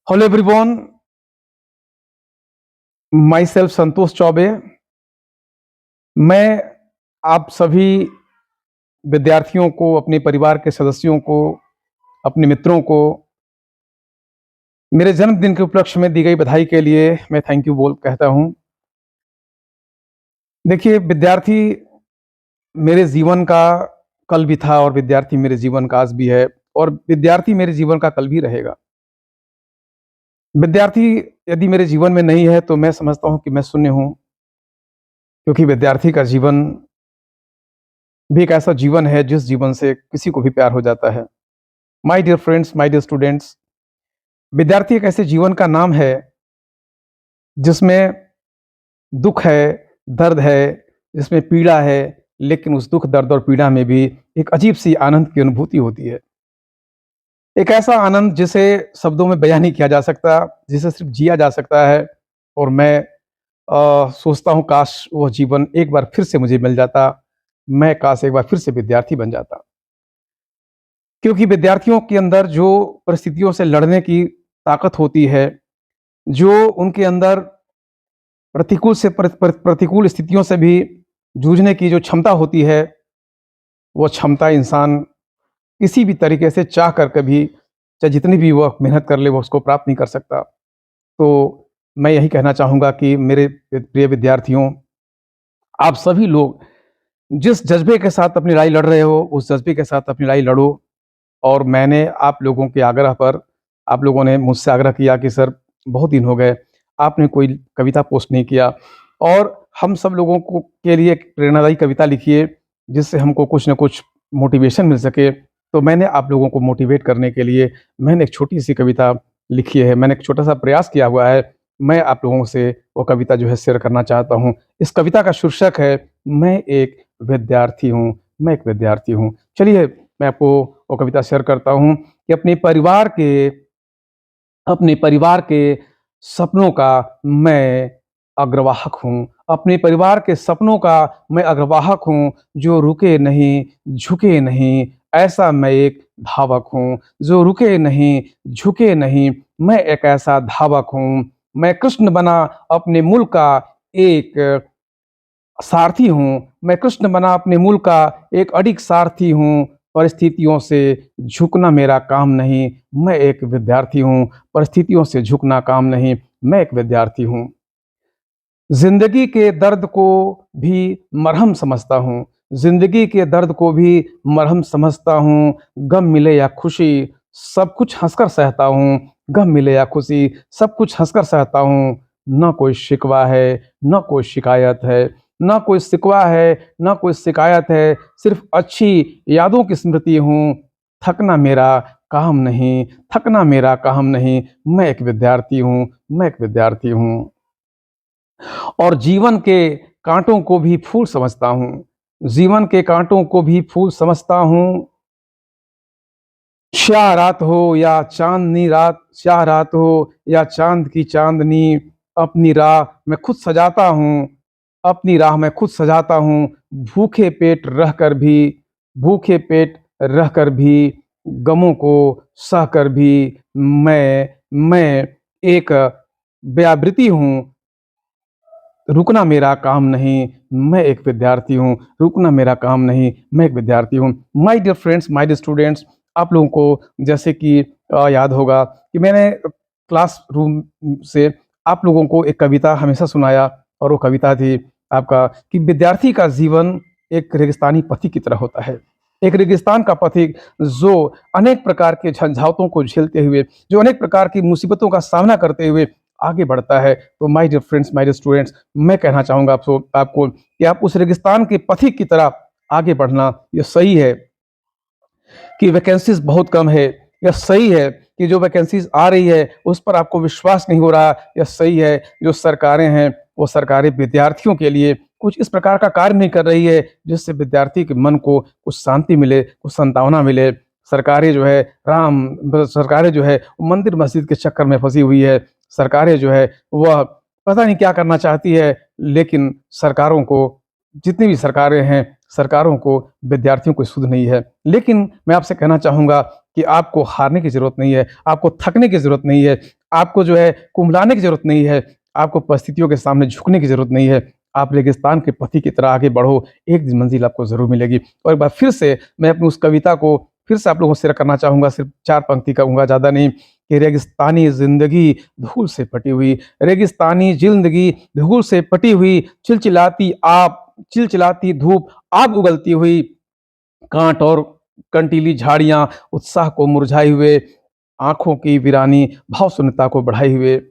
Hello everyone, my self Santosh Choubey. मैं आप सभी विद्यार्थियों को, अपने परिवार के सदस्यों को, अपने मित्रों को मेरे जन्मदिन के उपलक्ष्य में दी गई बधाई के लिए मैं थैंक यू बोल कहता हूं। देखिए, विद्यार्थी मेरे जीवन का कल भी था और विद्यार्थी मेरे जीवन का आज भी है और विद्यार्थी मेरे जीवन का कल भी रहेगा। विद्यार्थी यदि मेरे जीवन में नहीं है तो मैं समझता हूं कि मैं शून्य हूं, क्योंकि विद्यार्थी का जीवन भी एक ऐसा जीवन है जिस जीवन से किसी को भी प्यार हो जाता है। My dear friends, my dear students, विद्यार्थी एक ऐसे जीवन का नाम है जिसमें दुख है, दर्द है, जिसमें पीड़ा है, लेकिन उस दुख, दर्द और पीड़ा में भी एक अजीब-सी आनंद की अनुभूति होती है। एक ऐसा आनंद जिसे शब्दों में बयां नहीं किया जा सकता, जिसे सिर्फ जिया जा सकता है। और मैं सोचता हूँ काश वो जीवन एक बार फिर से मुझे मिल जाता। मैं काश एक बार फिर से विद्यार्थी बन जाता। क्योंकि विद्यार्थियों के अंदर जो परिस्थितियों से लड़ने की ताकत होती है, जो उनके अंदर प्रतिकूल स्थितियों से भी जूझने की जो क्षमता होती है, वो क्षमता इंसान किसी भी तरीके से चाह कर कभी, चाहे जितनी भी वो मेहनत कर ले, वो उसको प्राप्त नहीं कर सकता। तो मैं यही कहना चाहूँगा कि मेरे प्रिय विद्यार्थियों, आप सभी लोग जिस जज़्बे के साथ अपनी लड़ाई लड़ रहे हो, उस जज़्बे के साथ अपनी लड़ाई लड़ो। और मैंने आप लोगों के आग्रह पर, आप लोगों ने मुझसे आग्रह किया कि सर बहुत दिन हो गए, आपने कोई कविता पोस्ट नहीं किया और हम सब लोगों को के लिए एक प्रेरणादायी कविता लिखिए, जिससे हमको कुछ न कुछ मोटिवेशन मिल सके। तो मैंने आप लोगों को मोटिवेट करने के लिए मैंने एक छोटी-सी कविता लिखी है। मैंने एक छोटा-सा प्रयास किया हुआ है। मैं आप लोगों से वो कविता जो है शेयर करना चाहता हूँ। इस कविता का शीर्षक है, मैं एक विद्यार्थी हूँ, मैं एक विद्यार्थी हूँ। चलिए मैं आपको वो कविता शेयर करता हूँ कि अपने परिवार के सपनों का मैं अग्रवाहक हूँ। अपने परिवार के सपनों का मैं अग्रवाहक हूँ, जो रुके नहीं, झुके नहीं, ऐसा मैं एक धावक हूँ। जो रुके नहीं, झुके नहीं, मैं एक ऐसा धावक हूँ। मैं कृष्ण बना अपने मुल्क का एक सारथी हूँ। मैं कृष्ण बना अपने मूल का एक अडिग सारथी हूँ। परिस्थितियों से झुकना मेरा काम नहीं, मैं एक विद्यार्थी हूँ। परिस्थितियों से झुकना काम नहीं, मैं एक विद्यार्थी हूँ। ज़िंदगी के दर्द को भी मरहम समझता हूँ। ज़िंदगी के दर्द को भी मरहम समझता हूँ। गम मिले या खुशी, सब कुछ हँसकर सहता हूँ। गम मिले या खुशी, सब कुछ हँसकर सहता हूँ। ना कोई शिकवा है, ना कोई शिकायत है। ना कोई शिकवा है, ना कोई शिकायत है। सिर्फ़ अच्छी यादों की स्मृति हूँ। थकना मेरा काम नहीं, थकना मेरा काम नहीं। मैं एक विद्यार्थी हूँ, मैं एक विद्यार्थी हूँ। और जीवन के काँटों को भी फूल समझता हूँ। जीवन के काँटों को भी फूल समझता हूँ। स्याह रात हो या चाँदनी रात, स्याह रात हो या चाँद की चाँदनी, अपनी राह मैं खुद सजाता हूँ। अपनी राह मैं खुद सजाता हूँ। भूखे पेट रहकर भी भूखे पेट रहकर भी, गमों को सहकर भी मैं एक व्यावृत्ति हूँ। रुकना मेरा काम नहीं, मैं एक विद्यार्थी हूँ। रुकना मेरा काम नहीं, मैं एक विद्यार्थी हूँ। My dear friends, my dear students, आप लोगों को जैसे कि याद होगा कि मैंने क्लासरूम से आप लोगों को एक कविता हमेशा सुनाया और वो कविता थी आपका कि विद्यार्थी का जीवन एक रेगिस्तानी पथिक की तरह होता है। एक रेगिस्तान का पथिक जो अनेक प्रकार के झंझावातों को झेलते हुए, जो अनेक प्रकार की मुसीबतों का सामना करते हुए आगे बढ़ता है। तो my dear friends, my dear students, मैं कहना चाहूँगा आपको कि आप उस रेगिस्तान के पथिक की तरह आगे बढ़ना ये सही है कि वैकेंसीज़ बहुत कम है। यह सही है कि जो वैकेंसीज़ आ रही है उस पर आपको विश्वास नहीं हो रहा। यह सही है जो सरकारें हैं वो सरकारें विद्यार्थियों के लिए कुछ इस प्रकार का कार्य नहीं कर रही है जिससे विद्यार्थी के मन को कुछ शांति मिले, कुछ सांत्वना मिले। सरकारें जो है मंदिर मस्जिद के चक्कर में फंसी हुई है। सरकारें जो है वह पता नहीं क्या करना चाहती है, लेकिन सरकारों को, जितनी भी सरकारें हैं, सरकारों को विद्यार्थियों को सुध नहीं है। लेकिन मैं आपसे कहना चाहूँगा कि आपको हारने की ज़रूरत नहीं है, आपको थकने की ज़रूरत नहीं है। आपको जो है कुम्हलाने की ज़रूरत नहीं है, आपको परिस्थितियों के सामने झुकने की ज़रूरत नहीं है। आप रेगिस्तान के पथी की तरह आगे बढ़ो, एक दिन मंज़िल आपको ज़रूर मिलेगी। और एक बार फिर से मैं अपनी उस कविता को फिर से आप लोगों से शेयर करना चाहूँगा, सिर्फ़ 4 पंक्ति कहूँगा, ज़्यादा नहीं, कि रेगिस्तानी ज़िंदगी धूल से पटी हुई, रेगिस्तानी ज़िंदगी धूल से पटी हुई, चिलचिलाती धूप, आग उगलती हुई, कांट और कंटीली झाड़ियाँ उत्साह को मुरझाए हुए, आँखों की वीरानी भाव शून्यता को बढ़ाए हुए,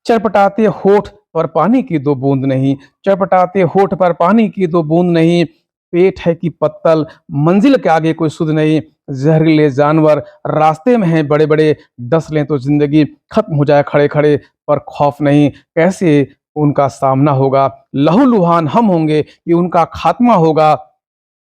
चटपटाते होठ पर पानी की 2 बूँद नहीं, चटपटाते होठ पर पानी की 2 बूँद नहीं, पेट है कि पत्तल, मंजिल के आगे कोई सुध नहीं, ज़हरीले जानवर रास्ते में हैं बड़े-बड़े, डस लें तो ज़िंदगी खत्म हो जाए खड़े-खड़े, पर खौफ नहीं, कैसे उनका सामना होगा, लहूलुहान हम होंगे कि उनका खात्मा होगा।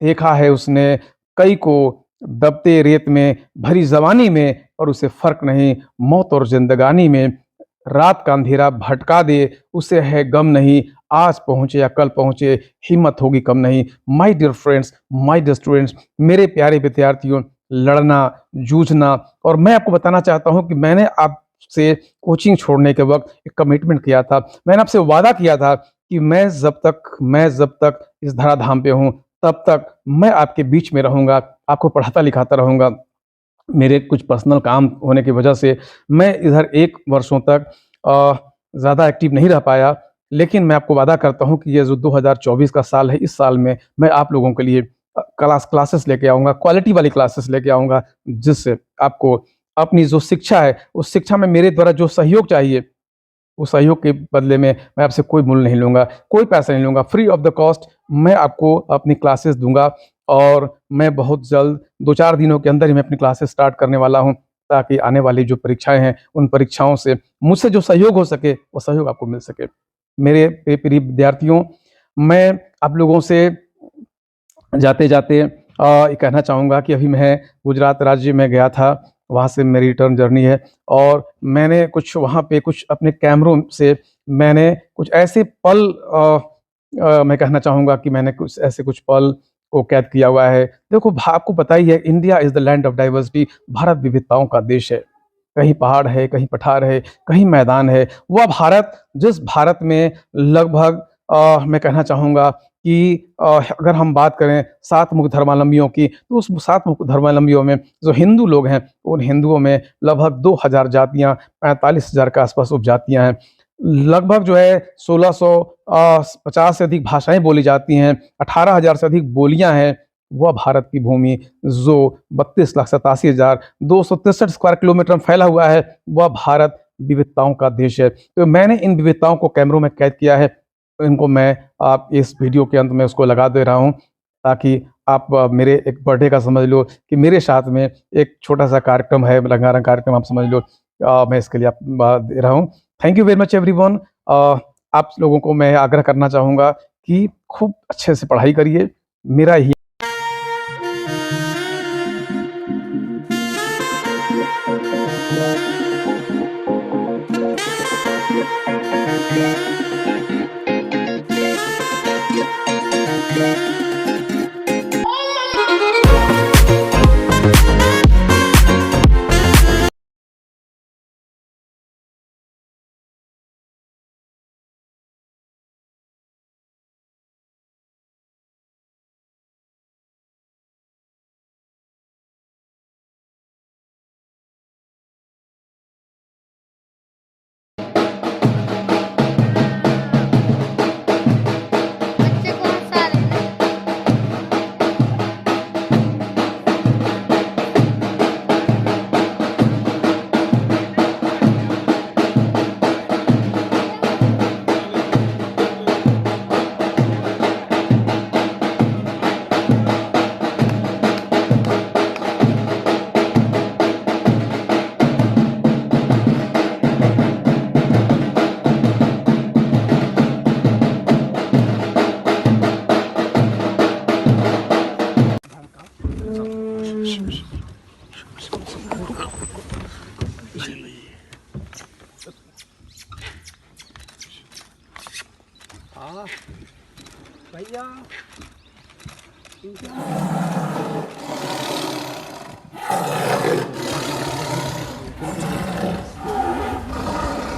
देखा है उसने कई को दबते रेत में, भरी जवानी में, पर उसे फ़र्क नहीं, मौत और ज़िंदगानी में। रात का अंधेरा भटका दे, उसे है गम नहीं, आज पहुँचे या कल पहुँचे, हिम्मत होगी कम नहीं। My dear friends, my dear students, मेरे प्यारे विद्यार्थियों, लड़ना, जूझना। और मैं आपको बताना चाहता हूँ कि मैंने आपसे कोचिंग छोड़ने के वक़्त एक कमिटमेंट किया था। मैंने आपसे वादा किया था कि मैं जब तक इस धराधाम पे हूँ, तब तक मैं आपके बीच में रहूँगा, आपको पढ़ाता-लिखाता रहूँगा। मेरे कुछ पर्सनल काम होने की वजह से मैं इधर 1 वर्षों तक ज़्यादा एक्टिव नहीं रह पाया। लेकिन मैं आपको वादा करता हूँ कि ये जो 2024 का साल है, इस साल में मैं आप लोगों के लिए क्लासेस लेके आऊँगा, क्वालिटी वाली क्लासेस लेके आऊँगा, जिससे आपको अपनी जो शिक्षा है, उस शिक्षा में मेरे द्वारा जो सहयोग चाहिए, उस सहयोग के बदले में मैं आपसे कोई मूल्य नहीं लूँगा, कोई पैसा नहीं लूँगा, फ्री ऑफ द कॉस्ट मैं आपको अपनी क्लासेस दूँगा। और मैं बहुत जल्द 2-4 दिनों के अंदर ही मैं अपनी क्लासेस स्टार्ट करने वाला हूँ, ताकि आने वाली जो परीक्षाएँ हैं, उन परीक्षाओं से मुझसे जो सहयोग हो सके, वो सहयोग आपको मिल सके। मेरे प्रिय विद्यार्थियों, मैं आप लोगों से जाते-जाते ये कहना चाहूँगा कि अभी मैं गुजरात राज्य में गया था, वहाँ से मेरी रिटर्न जर्नी है। और मैंने कुछ वहाँ पे कुछ अपने कैमरों से मैंने कुछ ऐसे पल मैं कहना चाहूँगा कि मैंने कुछ पल को कैद किया हुआ है। देखो आपको पता ही है, India is the land of diversity, Bharat विविधताओं का देश है। कहीं पहाड़ है, कहीं पठार है, कहीं मैदान है। वह भारत, जिस भारत में लगभग मैं कहना चाहूँगा कि अगर हम बात करें 7 मुख्य धर्मावलंबियों की, तो उस 7 मुख्य धर्मावलंबियों में जो हिंदू लोग हैं, उन हिंदुओं में लगभग 2000 जातियाँ, 45,000 के आस-पास उपजातियाँ हैं। लगभग जो है 1650 से अधिक भाषाएँ बोली जाती हैं, 18,000 से अधिक बोलियाँ हैं। वह भारत की भूमि जो 32,87,263 स्क्वायर किलोमीटर में फैला हुआ है, वह भारत विविधताओं का देश है। तो मैंने इन विविधताओं को कैमरों में कैद किया है। इनको मैं आप इस वीडियो के अंत में उसको लगा दे रहा हूँ, ताकि आप मेरे एक बर्थडे का समझ लो कि मेरे साथ में एक छोटा-सा कार्यक्रम है, रंगारंग कार्यक्रम आप समझ लो। मैं इसके लिए दे रहा हूँ। Thank you very much everyone. आप लोगों को मैं आग्रह करना चाहूँगा कि खूब अच्छे से पढ़ाई करिए। मेरा यही बच्चे कौन सा आ रहे हैं?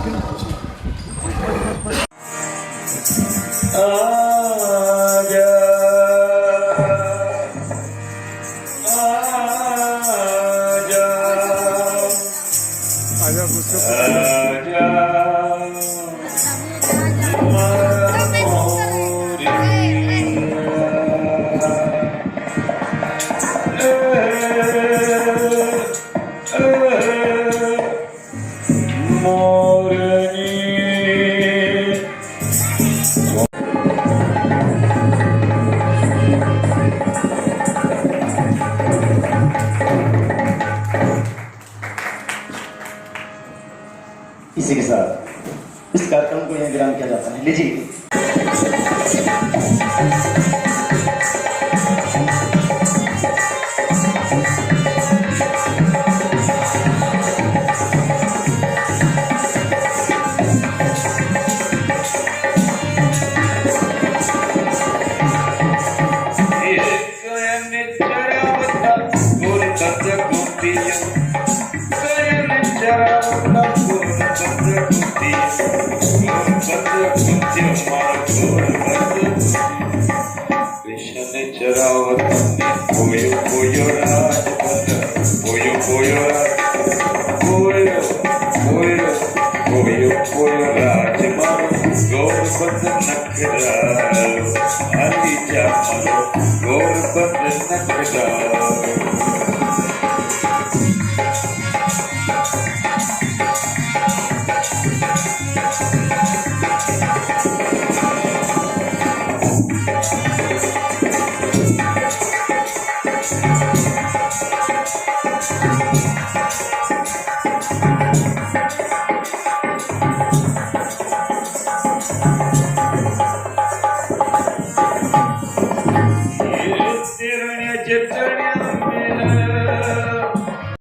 आजा आजा आजा इसी के साथ इस कार्यक्रम को यहाँ विराम किया जाता है। लीजिए। चित्रण्या